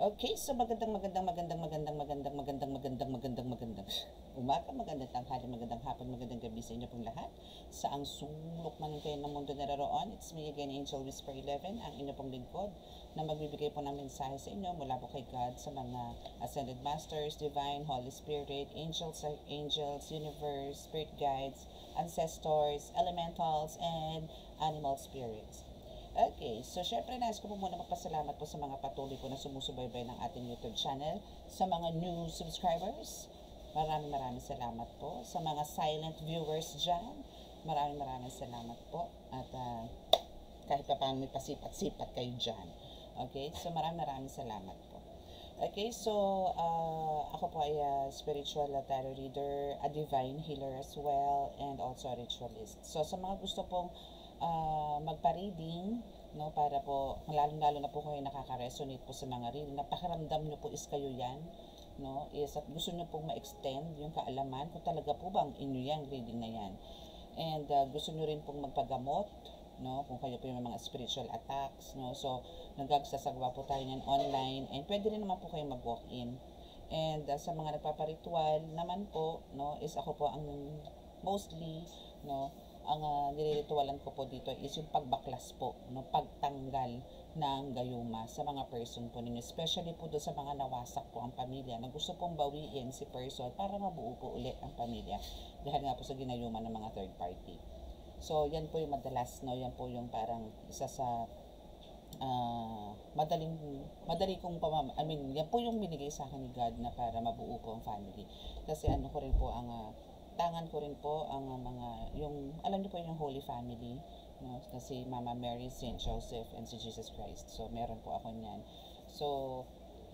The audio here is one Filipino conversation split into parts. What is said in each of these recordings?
Okay, so magandang umaga, magandang tanghali, magandang hapon, magandang gabi sa inyo pong lahat. Saang sulok man kayo ng mundo naroon, it's me again, Angel Whisper 11, ang inyo pong lingkod na magbibigay po ng mensahe sa inyo mula po kay God sa mga Ascended Masters, Divine, Holy Spirit, Angels, Universe, Spirit Guides, Ancestors, Elementals, and Animal Spirits. Okay, so syempre nais ko po muna magpasalamat po sa mga patuloy po na sumusubaybay ng ating YouTube channel, sa mga new subscribers, maraming salamat po. Sa mga silent viewers dyan, maraming salamat po. At kahit pa paano may pasipat-sipat kayo dyan. Okay, so maraming salamat po. Okay, so ako po ay spiritual tarot reader, a divine healer as well, and also a ritualist. So sa mga gusto pong magpa-reading, no, para po lalo na po kayo nakaka-resonate po sa mga reading, napakaramdam nyo po is kayo yan, no, is at gusto nyo pong ma-extend yung kaalaman kung talaga po bang inyo yan reading na yan, and gusto nyo rin pong magpagamot, no, kung kayo po yung mga spiritual attacks, no, so nagsasagawa po tayo niyan online, and pwede rin naman po kayo mag-walk-in. And sa mga nagpaparitual naman po, no, is ako po ang mostly, no, ang niliritualan ko po dito is yung pagbaklas po, no, pagtanggal ng gayuma sa mga person po ninyo, especially po doon sa mga nawasak po ang pamilya na gusto pong bawiin si person para mabuo po ulit ang pamilya dahil nga po sa ginayuma ng mga third party. So yan po yung madalas, no, yan po yung parang isa sa madali kong yan po yung binigay sa akin ni God na para mabuo po ang family. Kasi ano ko rin po ang tangan ko rin po ang mga, yung, alam niyo po yung Holy Family, no? Kasi Mama Mary, Saint Joseph, and si Jesus Christ. So, meron po ako niyan. So,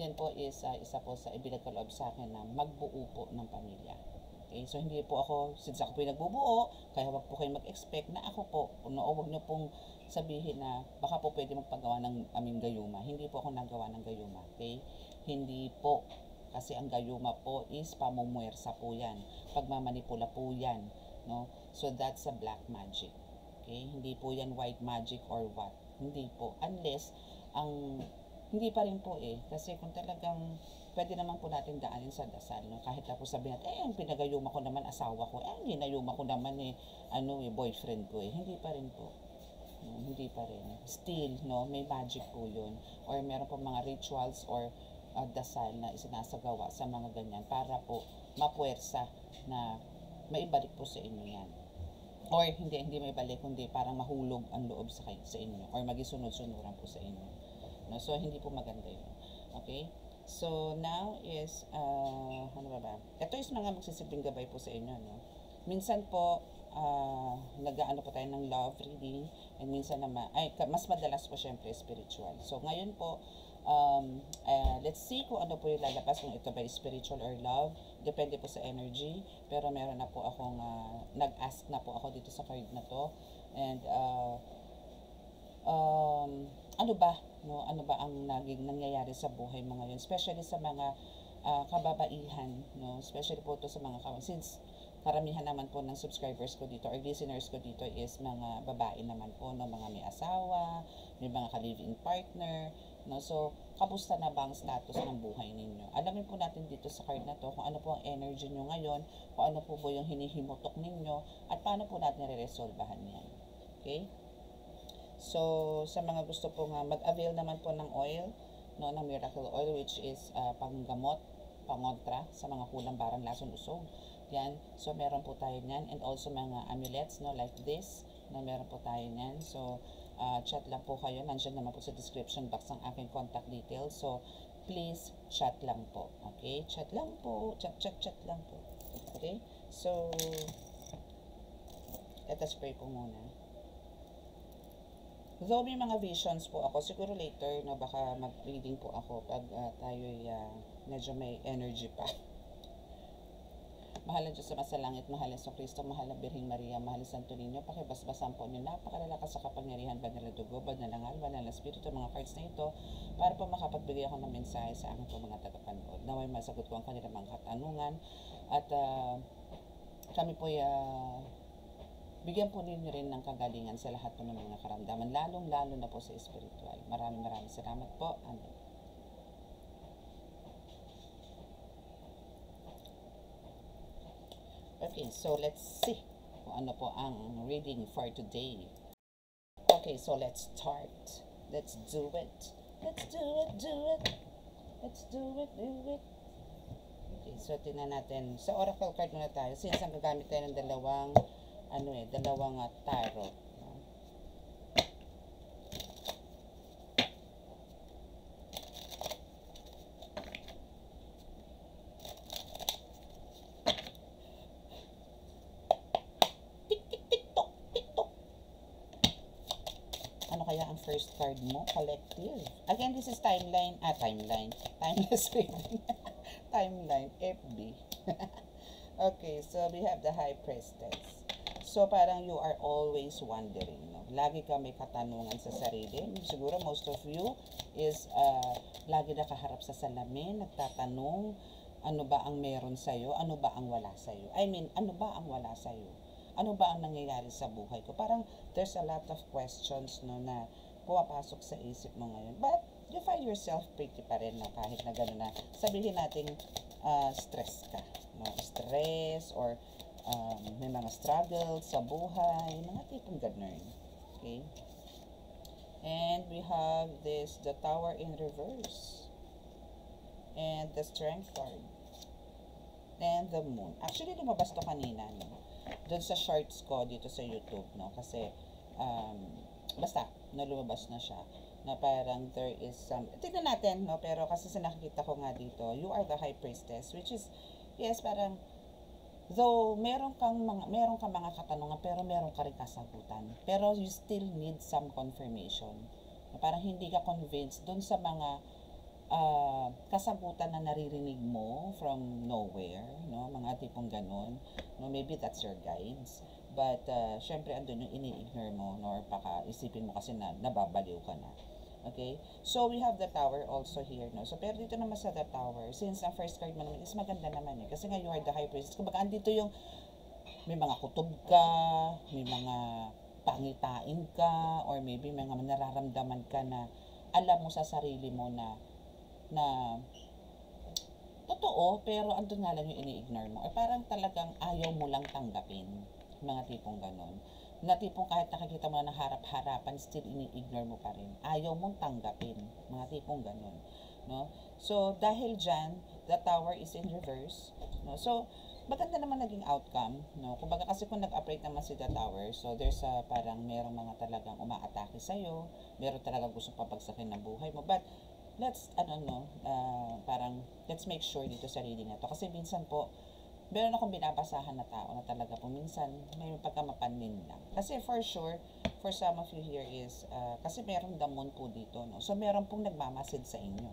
yan po is isa po sa ibinagkaloob sa akin na magbuo po ng pamilya. Okay, so hindi po ako, since ako po yung nagbubuo, kaya wag po kayo mag-expect na ako po, no, o wag niyo pong sabihin na baka po pwede magpagawa ng aming gayuma. Hindi po ako nagawa ng gayuma, okay? Hindi po. Kasi ang gayuma po is pamumuwersa po yan. Pagmamanipula po yan. No? So that's a black magic. Okay? Hindi po yan white magic or what. Hindi po. Unless, hindi pa rin po eh. Kasi kung talagang pwede naman po natin daanin sa dasal. No? Kahit tapos sabihin natin, ang pinagayuma ko naman asawa ko. Ginayuma ko naman boyfriend ko eh. Hindi pa rin po. No? Hindi pa rin. Still, no? May magic po yun. Or meron po mga rituals or dasal na isinasagawa sa mga ganyan para po mapuwersa na maibalik po sa inyo yan. Or hindi maibalik, kundi parang mahulog ang loob sa inyo or magisunod-sunuran po sa inyo. No? So, hindi po maganda yun. Okay? So, now is, ano ba? Ito is mga magsisilbing gabay po sa inyo. No? Minsan po, nag-aano po tayo ng love reading, and minsan naman, mas madalas po syempre spiritual. So, ngayon po, let's see kung ano po yung lalabas, kung ito ba spiritual or love. Depende po sa energy. Pero meron na po akong, nag-ask na po ako dito sa card na to. And, ano ba, no? Ano ba ang nangyayari sa buhay mo ngayon? Especially sa mga kababaihan, no? Especially po to sa mga since karamihan naman po ng subscribers ko dito or listeners ko dito is mga babae naman po, no? Mga may asawa, may mga ka-live-in partner, no? So, kamusta na ba ang status ng buhay ninyo? Alamin po natin dito sa card na to kung ano po ang energy nyo ngayon, kung ano po yung hinihimutok ninyo, at paano po natin re-resolvahan yan. Okay? So, sa mga gusto po nga mag-avail naman po ng oil, no, ng miracle oil, which is panggamot, pangontra sa mga kulang, barang, lason, usog. Yan. So, meron po tayo niyan. And also mga amulets, no, like this, na meron po tayo niyan. So, chat lang po kayo. Nandiyan naman po sa description box ang aking contact details. So, please, chat lang po. Okay? Chat lang po. Chat lang po. Okay? So, let us pray po muna. Though may mga visions po ako, siguro later, no, baka mag-reading po ako pag tayo'y medyo may energy pa. Mahal na Diyos sa masalangit, mahal na Kristo, mahal na Birheng Maria, mahal na Santo Niño, pakibasbasan po niyo, napakalalakas sa kapangyarihan, banal na dugo, banal na ngal, banal na spirito, mga cards na ito, para po makapagbigay ako ng mensahe sa aking po mga tagapanood. Naway masagot ko ang kanilang mga katanungan, at kami po bigyan po ninyo rin ng kagalingan sa lahat po ng mga karamdaman, lalong-lalo na po sa espiritual. Maraming salamat po. Amen. Okay, so let's see kung ano po ang reading for today. Okay, so let's start. Let's do it. Let's do it, do it. Let's do it, do it. Okay, so tingnan natin. Sa oracle card muna tayo. Since ang gagamit tayo ng dalawang tarot. No? Tik, tik, tik, tok, tik, tok. Ano kaya ang first card mo? Collective. Again, this is timeline. Timeline. Timeless reading. Timeline. FB. Okay, so we have the High Priestess. So parang you are always wondering, no? Lagi ka may katanungan sa sarili. Siguro most of you is lagi nakaharap sa salamin, nagtatanong, ano ba ang meron sa'yo? Ano ba ang wala sa'yo? I mean, ano ba ang wala sa'yo? Ano ba ang nangyayari sa buhay ko? Parang there's a lot of questions, no, na pumapasok sa isip mo ngayon. But you find yourself pretty pa rin, no, kahit na gano'n na sabihin natin stress ka, no? Stress or may mga struggles sa buhay, mga tipong ganun. Okay? And we have the Tower in reverse. And the Strength card. And the Moon. Actually, lumabas to kanina, no? Doon sa shorts ko dito sa YouTube, no? Kasi, basta, lumabas na siya. Na parang there is some, tignan natin, no? Pero kasi sa nakikita ko nga dito, you are the High Priestess, which is, yes, parang, though meron kang mga katanungan, pero meron ka rin kasagutan. Pero you still need some confirmation. Parang hindi ka convinced dun sa mga kasagutan na naririnig mo from nowhere, no? Mga tipong ganun. No, maybe that's your guides. But syempre andun yung ini-ignore mo, no? Or baka isipin mo kasi na nababaliw ka na. Okay? So, we have the Tower also here, no? So, pero dito naman sa the Tower, since ang first card mo naman is maganda naman eh. Kasi nga, you are the High Priestess. Kumbaga, andito yung may mga kutob ka, may mga pangitain ka, or maybe may mga nararamdaman ka na alam mo sa sarili mo na totoo, pero andun nga lang yung ini-ignore mo. Or parang talagang ayaw mo lang tanggapin. Mga tipong ganon. Na tipong kahit nakikita mo na harap-harapan, still ini-ignore mo pa rin. Ayaw mong tanggapin. Mga tipong ganun. No? So, dahil dyan, the Tower is in reverse. No? So, maganda naman naging outcome. No? Kumbaga kasi kung nag-operate naman si the Tower, so there's parang merong mga talagang umaatake sa'yo, meron talagang gusto papagsakin ng buhay mo. But, let's make sure dito sa reading na to. Kasi minsan po, meron akong binabasahan na tao na talaga po minsan may pagkamapanmin lang. Kasi for sure, for some of you here is, kasi meron damon po dito, no? So meron pong nagmamasid sa inyo.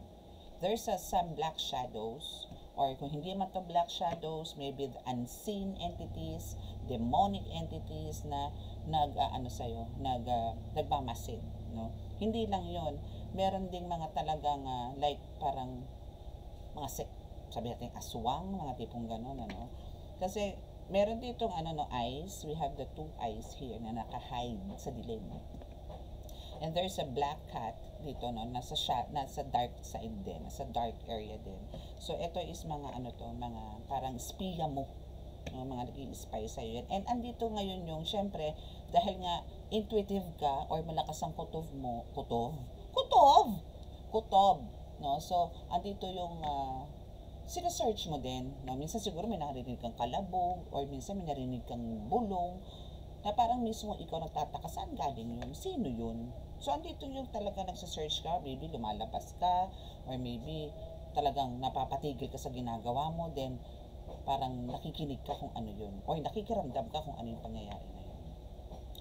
There's some black shadows, or kung hindi man to black shadows, maybe the unseen entities, demonic entities na nagmamasid, no? Hindi lang yon, meron ding mga talagang like parang mga sabi natin aswang, mga tipong gano'n, ano. Kasi meron ditong eyes, we have the two eyes here na naka-hide sa dilim. And there's a black cat dito, no, nasa dark side din, nasa dark area din. So ito is mga mga parang espiya mo, no, mga nag-i-spy sa iyo. And andito ngayon yung syempre dahil nga intuitive ka or malakas ang kutob, no. So andito yung sina-search mo din, no? Minsan siguro may narinig kang kalabog, or minsan may narinig kang bulong, na parang mismo ikaw nagtataka, saan galing yun? Sino yun? So, andito yung talaga nagsa-search ka, maybe lumalabas ka, or maybe talagang napapatigil ka sa ginagawa mo, then parang nakikinig ka kung ano yun, or nakikiramdam ka kung ano yung pangyayari na yun.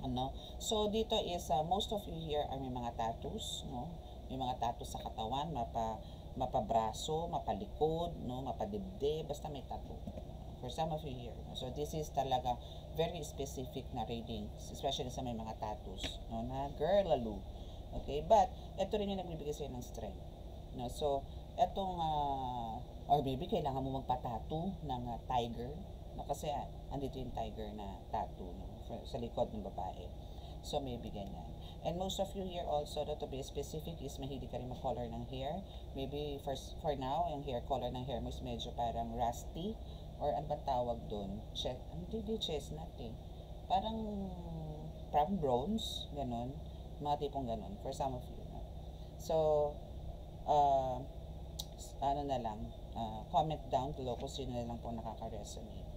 Ano? So, dito is, most of you here are may mga tattoos, no? May mga tattoos sa katawan, mapabraso, mapalikod, no, mapadibdib, basta may tattoo. For some of you here. So, this is talaga very specific na reading, especially sa may mga tattoos, no, na girl lalo. Okay? But, ito rin yung nagbibigay sa'yo ng strength. No? So, etong, or maybe kailangan mo magpa-tattoo ng tiger, no? Kasi, andito yung tiger na tattoo, no? Sa likod ng babae. So, maybe ganyan. And most of you here also, to be specific, is mahilig ka rin mag-color ng hair. Maybe for now, yung hair color ng hair mo is medyo parang rusty or ano ba tawag doon? Hindi chestnut eh. Parang bronze, ganun. Mga tipong ganun, for some of you. No? So, uh, ano na lang, comment down below kung sino na lang po nakaka-resonate.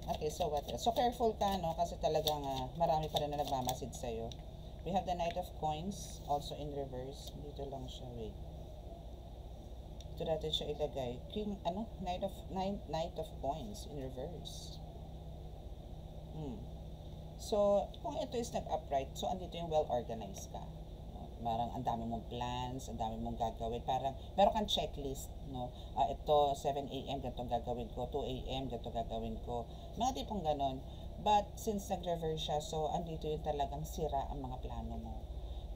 Okay, so what else? So, careful ka, no? Kasi talagang marami pa rin na nagmamasid sa'yo. We have the Knight of Coins, also in reverse. Dito lang siya, wait. Ito natin siya ilagay. Knight of Coins in reverse. So, kung ito is nag-upright, so andito yung well-organized ka. Parang ang dami mong plans, ang dami mong gagawin. Parang meron kang checklist, no? Ito, 7 a.m. ganito gagawin ko, 2 a.m. ganito gagawin ko. Mga tipong ganon. But since nag-reverse siya, so andito yung talagang sira ang mga plano mo.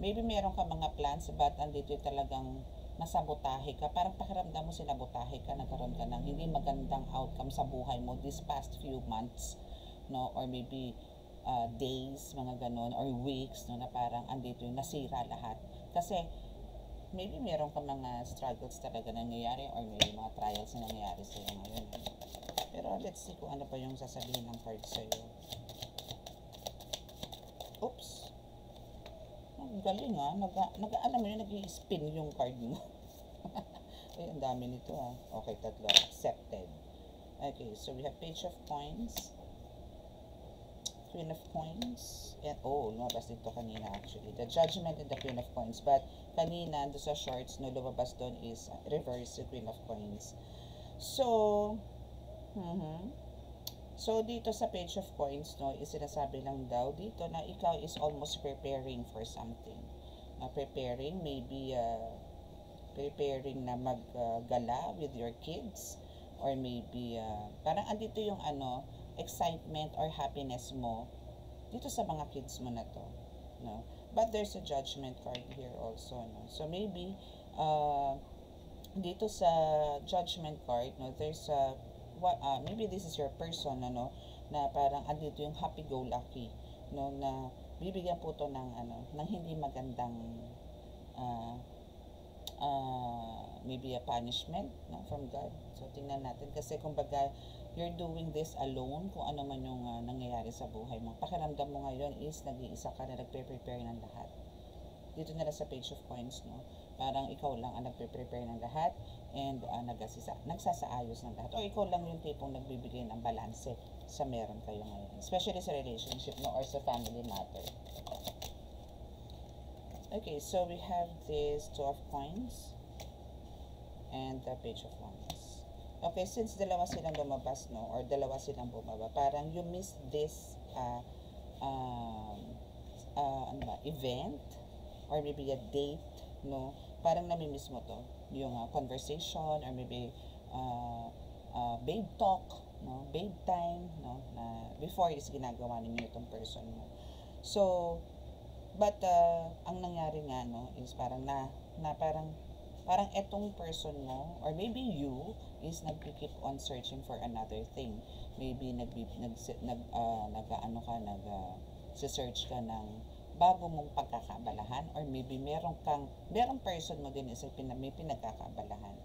Maybe meron ka mga plans, but andito yung talagang nasabotahe ka. Parang pakiramdam mo sinabotahe ka, nagkaroon ka ng hindi magandang outcome sa buhay mo this past few months, no? Or maybe days, mga ganon, or weeks, no, na parang andito yung nasira lahat. Kasi, maybe meron ka mga struggles talaga na nangyayari, or maybe mga trials na nangyayari sa'yo ngayon. Pero, let's see kung ano pa yung sasabihin ng card sa'yo. Oops. Ang galing alam mo yun, nag-i-spin yung card mo. Ay, ang dami nito Okay, tatlo. Accepted. Okay, so we have Page of Coins, Queen of Coins, and lumabas dito kanina actually. The Judgment and the Queen of Coins. But kanina, doon sa shorts, no, lumabas doon is reverse the Queen of Coins. So, so dito sa Page of Coins, no, is sinasabi lang daw dito na ikaw is almost preparing for something. Preparing, maybe preparing na maggala with your kids, or maybe parang andito yung excitement or happiness mo dito sa mga kids mo na to, no? But there's a Judgment card here also, no? So maybe dito sa Judgment card, no, there's maybe this is your person, na parang andito yung happy-go-lucky, no, na bibigyan po to ng hindi magandang maybe a punishment, no, from God. So tingnan natin, kasi kumbaga you're doing this alone, kung ano man yung nangyayari sa buhay mo. Pakiramdam mo ngayon is nag-iisa ka na nagpe-prepare ng lahat. Dito na lang sa Page of Coins, no? Parang ikaw lang ang nagpe-prepare ng lahat, and nagsasaayos ng lahat. O ikaw lang yung tipong nagbibigay ng balanse sa meron kayo ngayon. Especially sa relationship, no? Or sa family matter. Okay, so we have this Two of Coins and the Page of Wands. Okay, since dalawa silang lumabas, no, or dalawa silang bumaba, parang you missed this event, or maybe a date, no, parang namimiss mo to, yung conversation, or maybe babe talk, no, babe time, no, na before is ginagawa ninyo itong person mo. So, but ang nangyari nga, no, is parang parang etong person mo, or maybe you, is nag-keep on searching for another thing. Maybe search ka ng bago mong pagkakabalahan, or maybe merong person mo din is may pinagkakabalahan,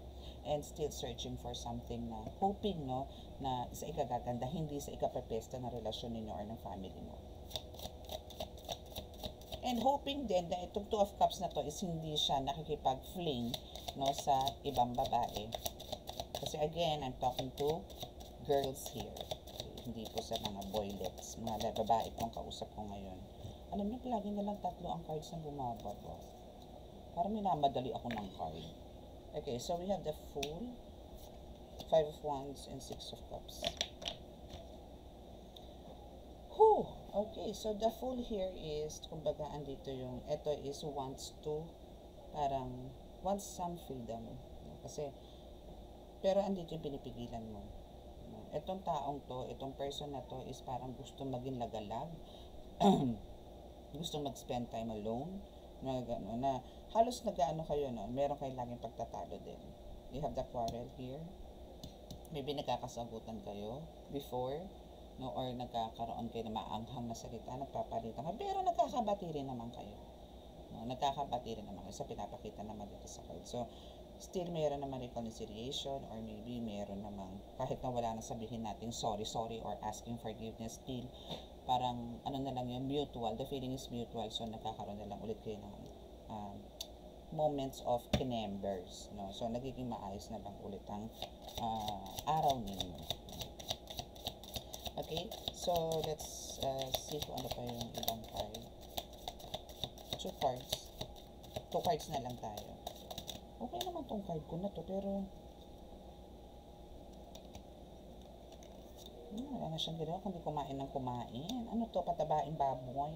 and still searching for something na hoping, no, na sa ikagaganda, hindi sa ikapapesta ng relasyon ninyo or ng family mo. And hoping din na itong Two of Cups na to is hindi siya nakikipag-fling, no, sa ibang babae. Kasi again, I'm talking to girls here. Okay, hindi po sa mga boylets, mga babae pong kausap ko ngayon. Alam niyo, lagi na lang 3 ang cards na bumababa. Parang minamadali ako ng card. Okay, so we have the Fool, 5 of Wands, and 6 of Cups. Okay, so the Fool here is, kumbaga, andito yung, ito is wants some freedom. Kasi, pero andito yung pinipigilan mo. Itong taong to, itong person na to is parang gusto maging lagalag, gusto mag-spend time alone, na halos nag-ano kayo, no? Meron kayo laging pagtatalo din. You have the quarrel here. Maybe nagkakasagutan kayo before, no, or nagkakaroon kayo na maanghang na salita, nagpapalitan kayo, pero nagkakabati rin naman kayo. No, nagkakabati rin naman kayo sa pinapakita naman dito sa card. So, still meron naman reconciliation, or maybe meron namang kahit na wala na sabihin natin sorry or asking forgiveness, still parang ano na lang yun, mutual, the feeling is mutual, so nagkakaroon na lang ulit kayo ng moments of kinembers, no? So nagiging maayos na lang ulit ang araw ninyo. Okay, so let's see kung ano pa yung ibang card. Two cards na lang tayo. Okay naman tong card ko na to, pero wala na siyang ginawa kundi kumain ng kumain. Ano to, patabaing baboy?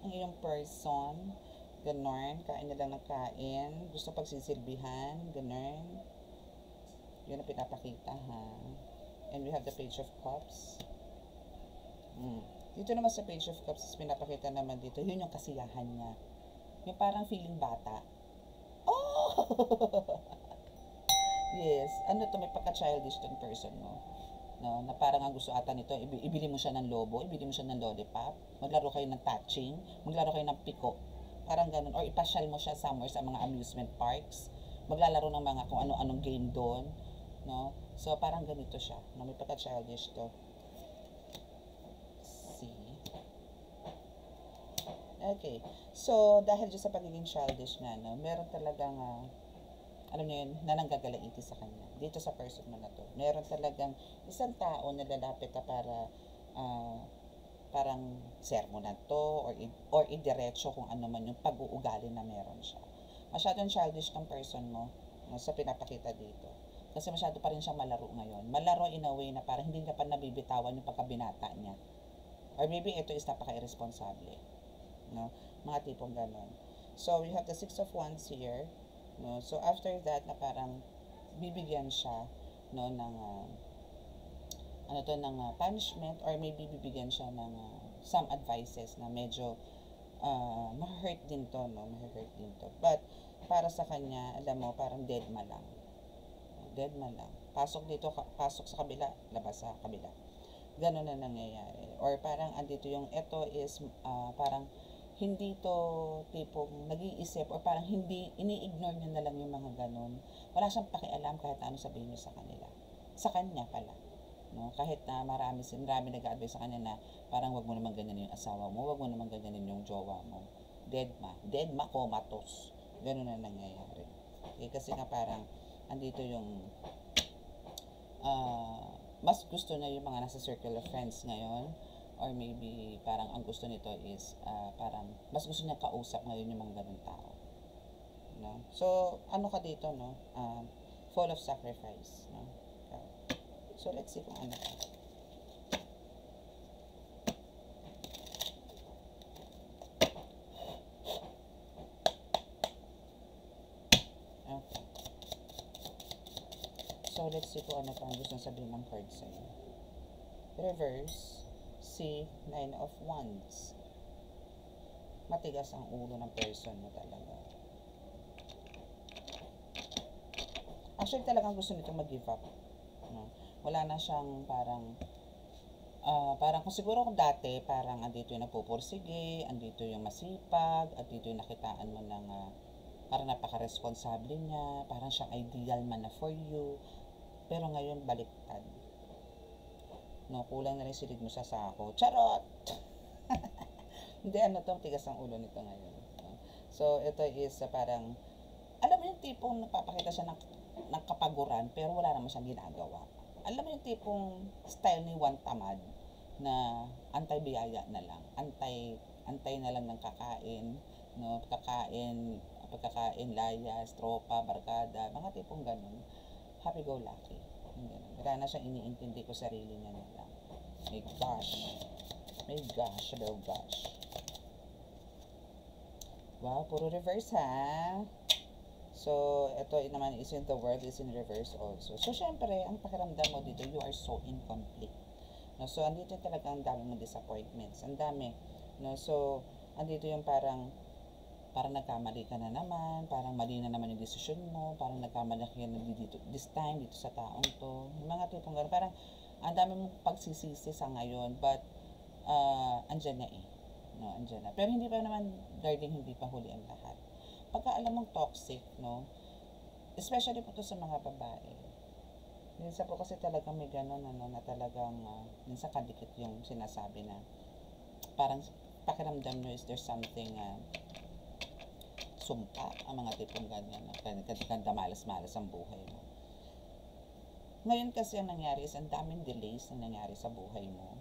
Ang iyong person, ganon, kain na lang ng kain, gusto pagsisilbihan, ganon. Yun ang pinapakita, ha? And we have the Page of Cups. Dito naman sa Page of Cups, pinapakita naman dito, yun yung kasiyahan niya. Yung parang feeling bata. Oh! Yes. Ano to, may pagka-childish tong person mo. No, na parang ang gusto ata nito, ibili mo siya ng lobo, ibili mo siya ng lollipop, maglaro kayo ng touching, maglaro kayo ng piko. Parang ganun. Or ipasyal mo siya somewhere sa mga amusement parks. Maglalaro ng mga kung ano-anong game doon. No? So, parang ganito siya. No? May pagka-childish to. Okay. So, dahil dyan sa pagiging childish na, no, meron talagang, alam niyo yun, na nanggagalaiti sa kanya. Dito sa person mo na to. Meron talagang isang tao na lalapit na para, parang sermonan to, or idiretso kung ano man yung pag-uugali na meron siya. Masyadong childish ng person mo, no, sa pinapakita dito. Kasi masyado pa rin siya malaro ngayon. Malaro in a way na parang hindi niya pa nabibitawan yung pagkabinata niya. Or maybe ito is napaka-irresponsable. No? Mga tipong ganon. So, we have the Six of Wands here. No? So, after that, na parang bibigyan siya, no, ng punishment, or maybe bibigyan siya ng some advices na medyo ma-hurt din to, no? Ma-hurt din to. But, para sa kanya, alam mo, parang dead ma lang. Dead ma lang. Pasok dito, pasok sa kabila, labas sa kabila. Ganon na nangyayari. Or parang andito yung, ito is parang hindi to tipong nag-iisip, or parang hindi, ini-ignore niya na lang yung mga ganon. Wala siyang pakialam kahit ano sabihin niyo sa kanila. Sa kanya pala. No? Kahit na marami nag-a-advise sa kanya na parang wag mo naman ganyan yung asawa mo, wag mo naman ganyan yung jowa mo. Dead ma, comatose. Ganon na nangyayari. Okay? Kasi nga parang andito yung mas gusto na yung mga nasa circle of friends ngayon, or maybe parang ang gusto nito is parang mas gusto niya kausap ngayon yung mga ganun tao, no? So ano ka dito, no? Full of sacrifice, no? So let's see kung ano ka. Okay. So let's see kung ano pa ang gusto sabihin ng card sa'yo. Reverse, si Nine of Wands. Matigas ang ulo ng person mo talaga. Actually, talagang gusto nito mag-give up. No? Wala na siyang parang, parang kung siguro kung dati, parang andito yung nagpupursige, andito yung masipag, andito yung nakitaan mo ng parang napaka-responsable niya, parang siyang ideal man na for you. Pero ngayon, baliktad. No, kulang na rin silid mo sa sako. Charot! Hindi, ano to, tigas ang ulo nito ngayon. No? So, ito is parang, alam mo yung tipong nagpapakita siya ng kapaguran, pero wala naman siyang ginagawa. Alam mo yung tipong style ni Juan Tamad, na antay-biyaya na lang. Antay na lang ng kakain, no? Pagkakain, layas, tropa, barkada, mga tipong ganun. Happy-go-lucky. Wala na siyang iniintindi ko sarili niya na lang. My gosh. Oh gosh. Wow, puro reverse, ha? So, ito naman is in the world is in reverse also. So, syempre, ang pakiramdam mo dito, you are so incomplete. No? So, andito talaga ang dami mong disappointments. Ang dami. No? So, andito yung parang nagkamali ka na naman, parang mali na naman yung desisyon mo, parang nagkamali ka na dito, this time, dito sa taong to. Yung mga tipong gano'n, parang ang dami mong pagsisisi sa ngayon, but andyan na eh. No, andyan na. Pero hindi pa naman, darling, hindi pa huli ang lahat. Pagka alam mong toxic, no, Especially po to sa mga babae. Minsan po kasi talagang may gano'n ano, na talagang minsan kadikit yung sinasabi na parang pakiramdam nyo is there's something sumpa, ang mga tipong ganyan na kaganda malas-malas ang buhay mo. Ngayon kasi ang nangyari is ang daming delays na nangyari sa buhay mo.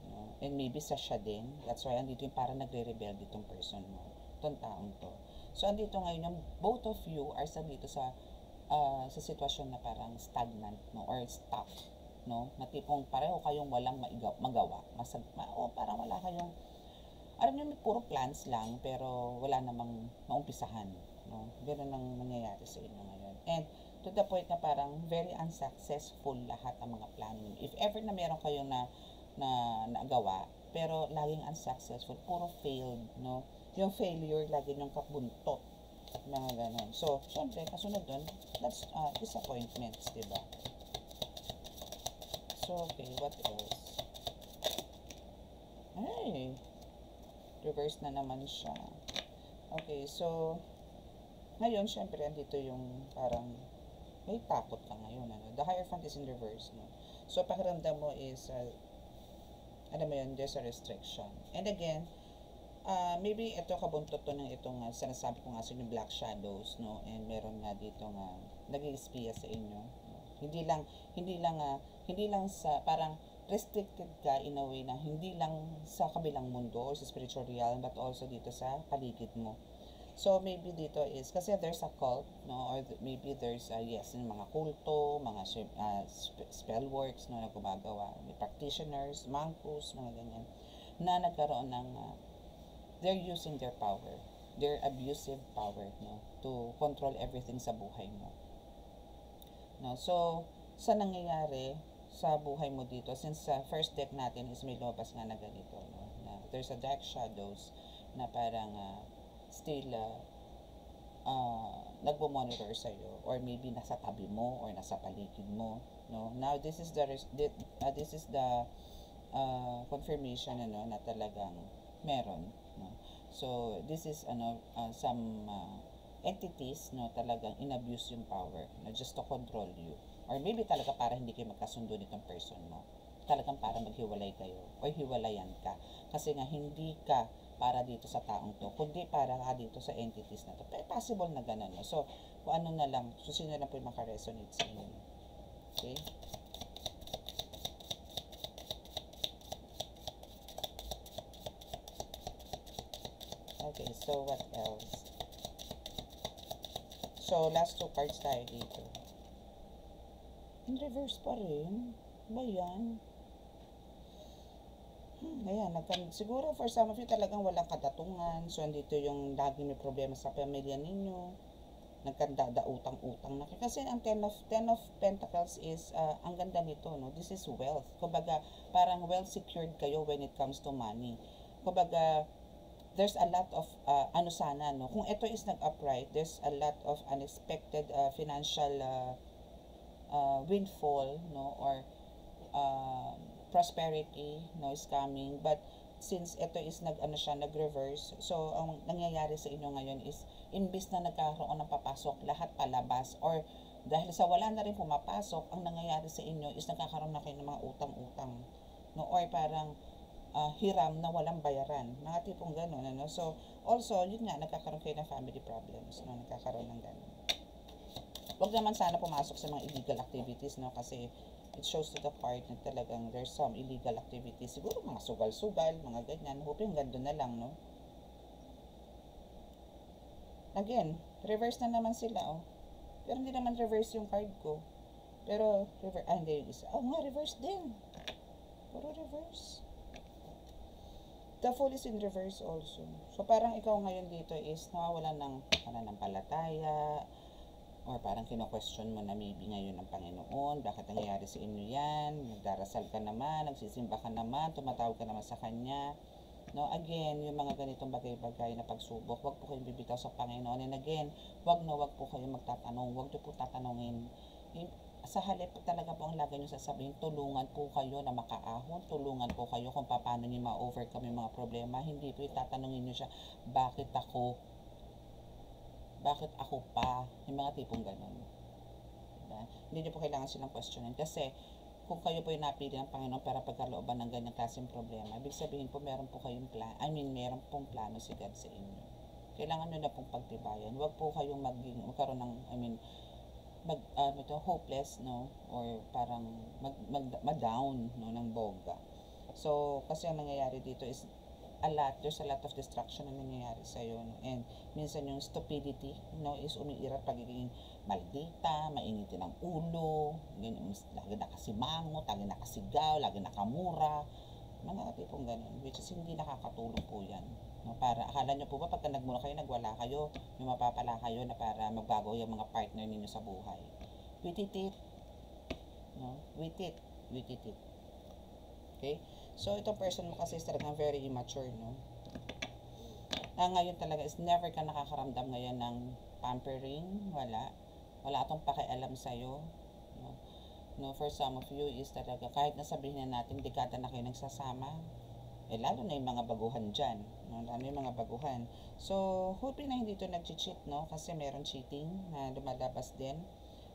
No? And maybe sa siya din. That's why andito yung parang nagre-rebel ditong person mo. Itong taong to. So andito ngayon yung both of you are sa dito sa sitwasyon na parang stagnant, no, or stuck, no, na tipong pareho kayong walang magawa, o parang wala kayong, alam niyo, may puro plans lang pero wala namang maumpisahan, no, ganoon ang nangyayari sa inyo ngayon. And to the point na parang very unsuccessful lahat ang mga plano niyo. If ever na meron kayo na nagawa pero laging unsuccessful, puro failed, no, yung failure lagi yung kabuntot, mga ganon. So, syempre, kasunod dun, that's disappointments, diba? So, okay, what else? Ay, reverse na naman siya. Okay, so, ngayon, syempre, andito yung parang, may takot ka ngayon, ano? The Hierophant is in reverse, no? So, pakiramdam mo is, ano mo yun, there's a restriction. And again, maybe ito kabuntot to ng itong sinasabi ko nga sa inyo, black shadows, no, and meron nga dito nga nag-i-espiya sa inyo, no? Hindi lang sa parang restricted ka in a way na hindi lang sa kabilang mundo or sa spiritual realm but also dito sa paligid mo. So maybe dito is kasi there's a cult, no, or maybe there's yes, yung mga kulto, mga spell works, no, na gumagawa, may practitioners, monks, mga ganyan na nagkaroon ng they're using their power, their abusive power, no, to control everything sa buhay mo, no. So sa nangyayari sa buhay mo dito, since sa first deck natin is may lobas nga na ganito, no, na there's a dark shadows na parang still nagmo-monitor sa iyo, or maybe nasa tabi mo or nasa paligid mo, no. Now this is the confirmation, ano, na talagang meron, no. So this is some entities, no, talagang inabuse yung power, no, just to control you, or maybe talaga para hindi kayo magkasundo nitong person mo, talagang para maghiwalay kayo or hiwalayan ka, kasi nga hindi ka para dito sa taong to, kundi para ka dito sa entities na to. Pero possible na ganun, no? So kung ano na lang, so sino na po yung makaresonate sa inyo. Okay. Okay, so what else? So, last two cards tayo dito. In reverse pa rin. Ba yan? Ayan, siguro for some of you talagang walang kadatungan. So, andito yung lagi may problema sa pamilya ninyo. Nagkandada utang-utang na. Kasi ang ten of Pentacles is, ang ganda nito, no? This is wealth. Kumbaga, parang well secured kayo when it comes to money. Kumbaga, there's a lot of sana, no, kung ito is nag-upright, there's a lot of unexpected financial windfall, no, or prosperity, no, is coming. But since ito is nag-reverse, so ang nangyayari sa inyo ngayon is imbis na nagkaroon ng papasok lahat palabas, or dahil sa wala na rin pumapasok, ang nangyayari sa inyo is nagkakaroon na kayo ng mga utang-utang, no, or parang hiram na walang bayaran, mga tipong gano'n, ano. So also yun nga, nagkakaroon kayo ng family problems, no, nagkakaroon ng gano'n. Huwag naman sana pumasok sa mga illegal activities, no, kasi it shows to the card na talagang there's some illegal activities, siguro mga sugal-sugal, mga ganyan. Hope yung gando na lang, no. Again, reverse na naman sila, oh, pero hindi naman reverse yung card ko, pero hindi yung isa, nga, reverse din, puro reverse. The Fool is in reverse also. So parang ikaw ngayon dito is nawawalan ng pananampalataya, or parang kino-question mo na maybe ngayon ng Panginoon, bakit nangyayari sa inyo yan, nagdarasal ka naman, nagsisimba ka naman, tumatawag ka naman sa Kanya, no. Again, yung mga ganitong bagay-bagay na pagsubok, wag po kayong bibitaw sa Panginoon. And again, wag po kayong magtatanong, wag nyo po tatanungin. Sa halip talaga po ang lagi nyo sasabihin, tulungan po kayo na makaahon, tulungan po kayo kung paano nyo ma-overcome yung mga problema. Hindi po itatanungin nyo siya, bakit ako? bakit ako pa? Yung mga tipong ganun. Diba? Hindi nyo po kailangan silang questionin kasi kung kayo po yung napili ng Panginoon para pagkalooban ng ganyang klaseng problema, ibig sabihin po meron po kayong meron pong plano si God sa inyo. Kailangan nyo na pong pagtibayan. Huwag po kayong magkaroon ng, hopeless, no? Or parang mag-down, no, ng bongga. So, kasi ang nangyayari dito is there's a lot of distraction na nangyayari sa'yo, no? And minsan yung stupidity, no, is umiirat pagiging maldita, mainitin ang ulo, ganyan, lagi nakasimangot, lagi nakasigaw, lagi nakamura, mga tipong ganun, which is hindi nakakatulong po yan. No, para akala nyo po ba pagka nagmura kayo, nagwala kayo, may mapapala kayo na para magbago yung mga partner ninyo sa buhay. Wititit. No? Wititit. Okay? So, itong person mo kasi is talagang very immature, no? Ngayon talaga is never ka nakakaramdam ngayon ng pampering. Wala atong pakialam sa'yo. No? No, for some of you is talaga, kahit nasabihin na natin, dekada na kayo nagsasama, lalo na yung mga baguhan dyan. No? Lalo yung mga baguhan. So, hoping na hindi ito nag-cheat, no? Kasi meron cheating na lumalabas din.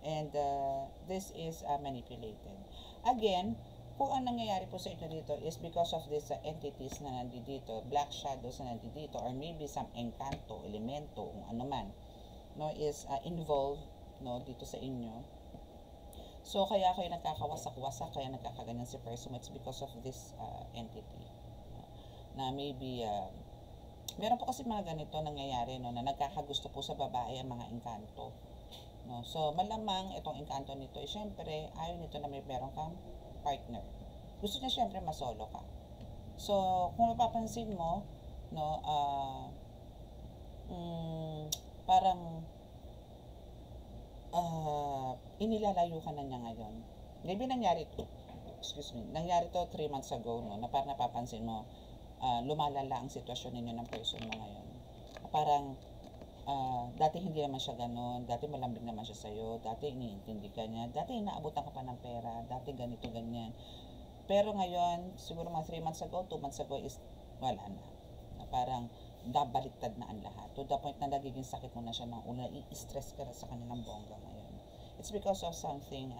And this is manipulated. Again, kung ang nangyayari po sa inyo dito is because of these entities na nandito, black shadows na nandito, or maybe some encanto, elemento, kung ano man, no, is involved, no, dito sa inyo. So, kaya kayo nagkakawasak-wasak, kaya nagkakaganyan si person, it's because of this entity. Na maybe, meron po kasi mga ganito nangyayari, no, na nagkakagusto po sa babae ang mga encanto. No? So, malamang itong encanto nito, syempre, ayaw nito na meron kang partner. Gusto niya syempre masolo ka. So, kung mapapansin mo, no, parang inilalayo ka na niya ngayon. Maybe nangyari to 3 months ago, no, na parang napapansin mo, lumalala ang sitwasyon ninyo ng person mo ngayon. Parang, dati hindi naman siya ganon, dati malambing naman siya sa'yo, dati iniintindi ka niya, dati inaabutan ka pa ng pera, dati ganito, ganyan. Pero ngayon, siguro mga 3 months ago, 2 months ago is wala na. Parang nabaliktad na ang lahat. To the point na nagiging sakit mo na siya ng ulo, i-stress ka na sa kanilang bongga ngayon. It's because of something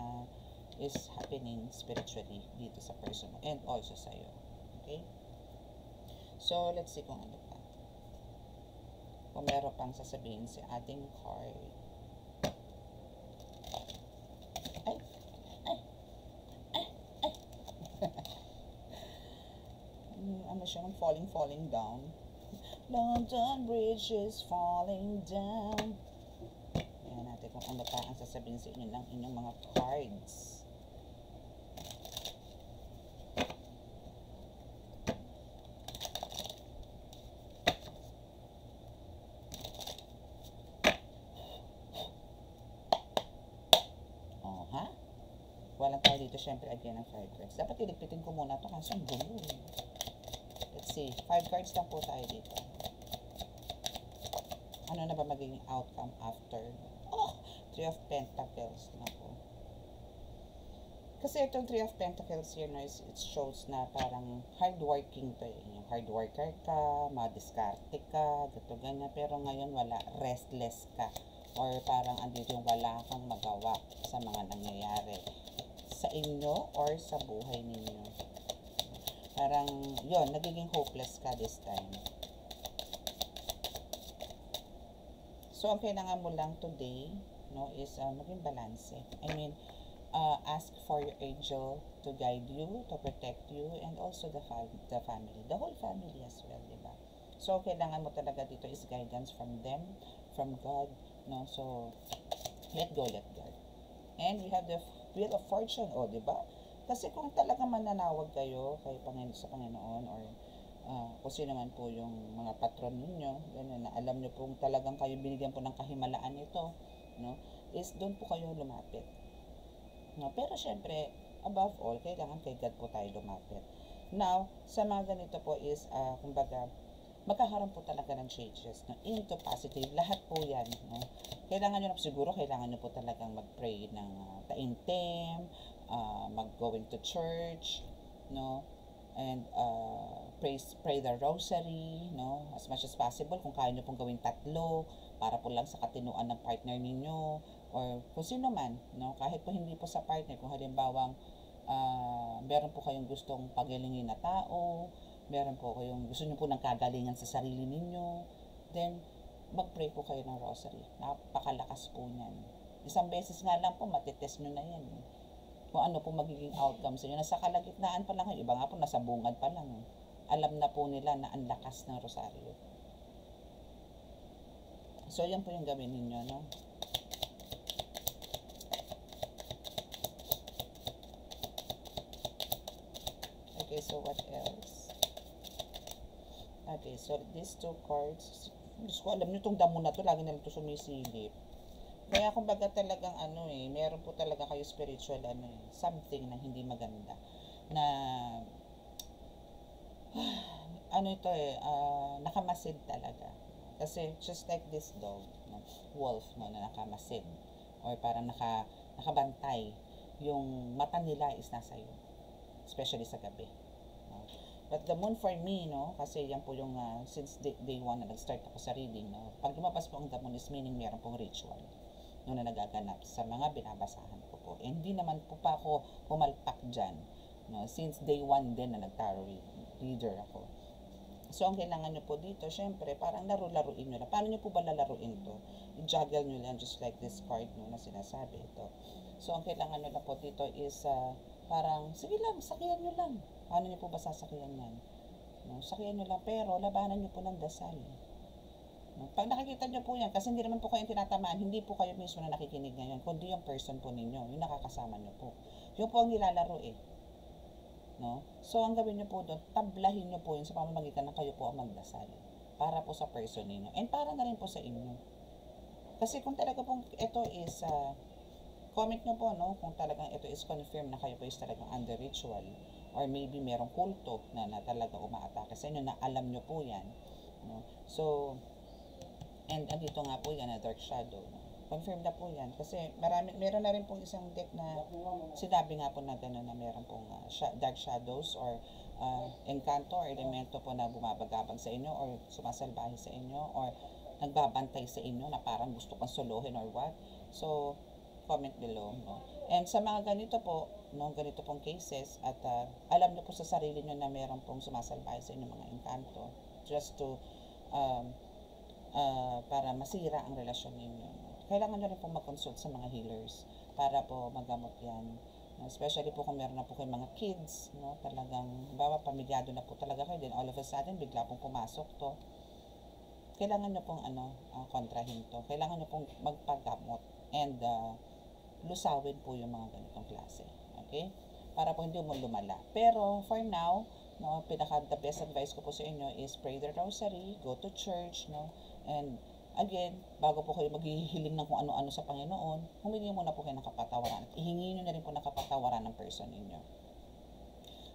is happening spiritually dito sa person mo and also sa'yo. Okay? So, let's see kung ano pa. Kung meron pang sasabihin si ating card. Ay! Ano siya, falling down. London Bridge is falling down. Tingnan natin kung ano pa ang sasabihin sa inyo ng inyong mga cards. Walang tayo dito, syempre, again, ang 5 cards. Dapat iligpitin ko muna ito kasi ang gulo. Let's see. 5 cards lang po tayo dito. Ano na ba magiging outcome after? 3 of Pentacles na po. Kasi itong 3 of Pentacles here, no, it shows na parang hardworking to eh. Yung hard worker ka, madiskarte ka, gato ganyan. Pero ngayon wala, restless ka. Or parang andito yung wala kang magawa sa mga nangyayari sa inyo or sa buhay ninyo. Parang, yon, nagiging hopeless ka this time. So, ang kailangan mo lang today, no, is maging balance. Ask for your angel to guide you, to protect you, and also the family. The whole family as well, diba? So, kailangan mo talaga dito is guidance from them, from God, no? So, let go. And you have the Wheel of Fortune, diba? Kasi kung talaga mananawag kayo sa Panginoon or kung sino man po yung mga patron ninyo, ganun, na alam nyo pong talagang kayo binigyan po ng kahimalaan ito, no? Is doon po kayo lumapit. No? Pero syempre, above all, kailangan kay God po tayo lumapit. Now, sa mga ganito po is, kumbaga, magkakaroon po talaga ng changes, no? Into positive, lahat po yan, no? Kailangan nyo po talagang mag-pray ng taimtim, mag-going to church, no? And pray the rosary, no? As much as possible, kung kaya nyo pong gawin 3, para po lang sa katinuan ng partner ninyo or kung sino man, no? Kahit po hindi po sa partner, kung halimbawang meron po kayong gustong pagalingin na tao, meron po kayong gusto nyo po ng kagalingan sa sarili ninyo, then mag-pray po kayo ng rosary. Napakalakas po niyan. Isang beses nga lang po, matitest nyo na yan. Kung ano po magiging outcome sa inyo. Nasa kalagitnaan pa lang kayo. Iba nga po, nasa bungad pa lang. Alam na po nila na ang lakas ng rosaryo. So, yan po yung gawin ninyo, no? Okay, so what else? Okay, so these two cards, Diyos ko, alam nyo itong damo na to, lagi na lang ito sumisilip. Kaya kumbaga talagang meron po talaga kayo spiritual something na hindi maganda. Na, ito nakamasid talaga. Kasi just like this dog, no, wolf, no, na nakamasid. Or parang nakabantay. Yung mata nila is nasa iyo. Especially sa gabi. But the moon for me, no, kasi yan po yung, since day one na nag-start ako sa reading, no, pag lumabas po ang the moon is meaning meron pong ritual, no, na nagaganap sa mga binabasahan ko po. And hindi naman po pa ako pumalpak dyan, no, since day one din na nag-tarot reader ako. So, ang kailangan nyo po dito, syempre, parang laro-laruin nyo lang. Paano nyo po ba lalaruin to? I-juggle nyo lang just like this card, no, na sinasabi ito. So, ang kailangan nyo lang po dito is, parang, sige lang, sakyan nyo lang. Paano nyo po ba sasakyan yan? No, sakyan nyo lang, pero labanan nyo po ng dasal. No, pag nakikita nyo po yan, kasi hindi naman po kayo tinatamaan, hindi po kayo mismo na nakikinig ngayon, kundi yung person po ninyo, yung nakakasama nyo po. Yung po ang nilalaro No? So, ang gawin nyo po doon, tablahin nyo po yun sa pamamagitan ng kayo po ang magdasal. Para po sa person ninyo. And para na rin po sa inyo. Kasi kung talaga pong ito is, comment nyo po, no? Kung talagang ito is confirmed na kayo po is talagang under ritual. Or maybe merong kulto na talaga umaatake sa inyo na alam nyo po yan. No? So, and andito nga po yan na dark shadow. No? Confirm na po yan. Kasi meron na rin pong isang deck na sinabi nga po na gano'n na meron pong dark shadows or encanto or elemento po na bumabagabag sa inyo or sumasalbahe sa inyo or nagbabantay sa inyo na parang gusto kang solohin or what. So, comment below. No? And sa mga ganito po, no, ganito pong cases at alam nyo po sa sarili nyo na meron pong sumasalbahe sa inyo mga encanto just to para masira ang relasyon ninyo. Kailangan nyo rin po mag-consult sa mga healers para po magamot yan. Especially po kung meron na po kayong mga kids, no? Talagang, bawa pamilyado na po talaga kayo, then all of a sudden, bigla pong pumasok to. Kailangan nyo pong kontrahin to. Kailangan nyo pong magpagamot and lusawin po yung mga ganitong klase. Okay? Para po hindi mo lumala. Pero, for now, no, the best advice ko po sa inyo is pray the rosary, go to church, no, and again, bago po kayo maghihiling ng kung ano-ano sa Panginoon, humingi muna po kayo ng kapatawaran. At ihingi nyo na rin po ng kapatawaran ng person ninyo.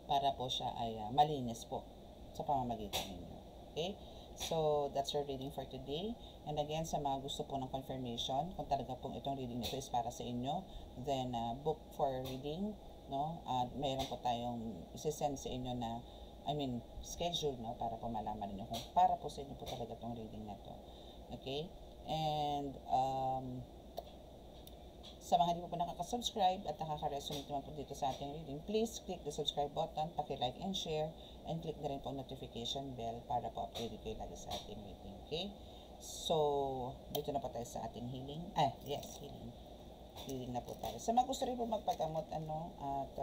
Para po siya ay malinis po sa pamamagitan ninyo. Okay? So, that's our reading for today. And again, sa mga gusto po ng confirmation, kung talaga pong itong reading nito is para sa inyo, then book for reading, no? Mayroon po tayong isisend sa inyo na, schedule, no? Para po malaman niyo kung para po sa inyo po talaga itong reading na to. Okay? And, sa mga hindi po nakaka-subscribe at nakaka-resonate naman po dito sa ating reading, please click the subscribe button, paki-like and share, and click na rin po ang notification bell para po update kayo lagi sa ating reading. Okay? So, dito na po tayo sa ating healing. Yes, healing. Healing na po tayo. Sa mga gusto rin po magpagamot, at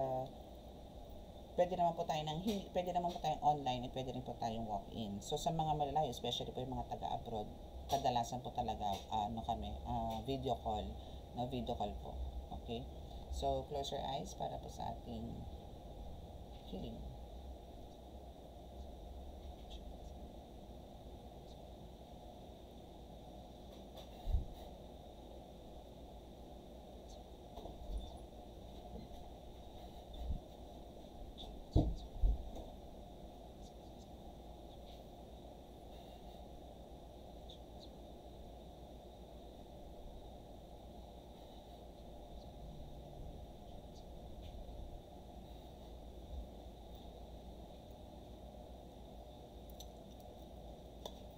pwede naman po tayong online at pwede rin po tayong walk-in. So, sa mga malalayo, especially po yung mga taga-abroad, kadalasan po talaga, video call po. Okay? So, close your eyes para po sa ating healing.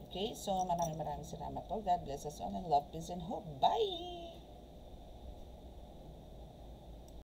Okay, so maraming salamat po. God bless us all and love, peace, and hope. Bye!